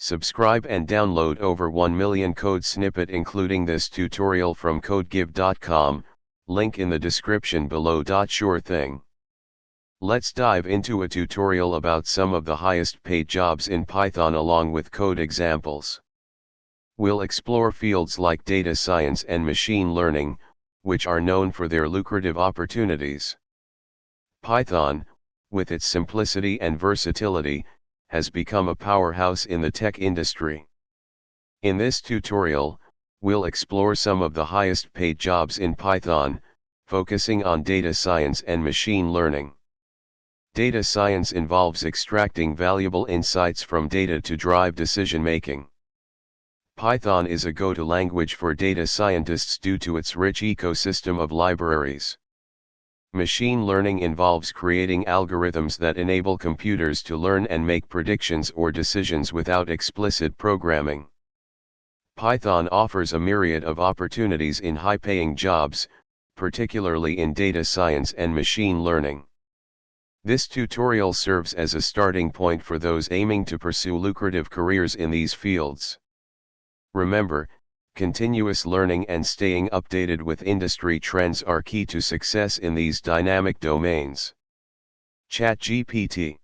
Subscribe and download over 1 million code snippet including this tutorial from codegive.com, link in the description below. Sure thing. Let's dive into a tutorial about some of the highest paid jobs in Python along with code examples. We'll explore fields like data science and machine learning, which are known for their lucrative opportunities. Python, with its simplicity and versatility, has become a powerhouse in the tech industry. In this tutorial, we'll explore some of the highest paid jobs in Python, focusing on data science and machine learning. Data science involves extracting valuable insights from data to drive decision-making. Python is a go-to language for data scientists due to its rich ecosystem of libraries. Machine learning involves creating algorithms that enable computers to learn and make predictions or decisions without explicit programming. Python offers a myriad of opportunities in high-paying jobs, particularly in data science and machine learning. This tutorial serves as a starting point for those aiming to pursue lucrative careers in these fields. Remember, continuous learning and staying updated with industry trends are key to success in these dynamic domains. ChatGPT.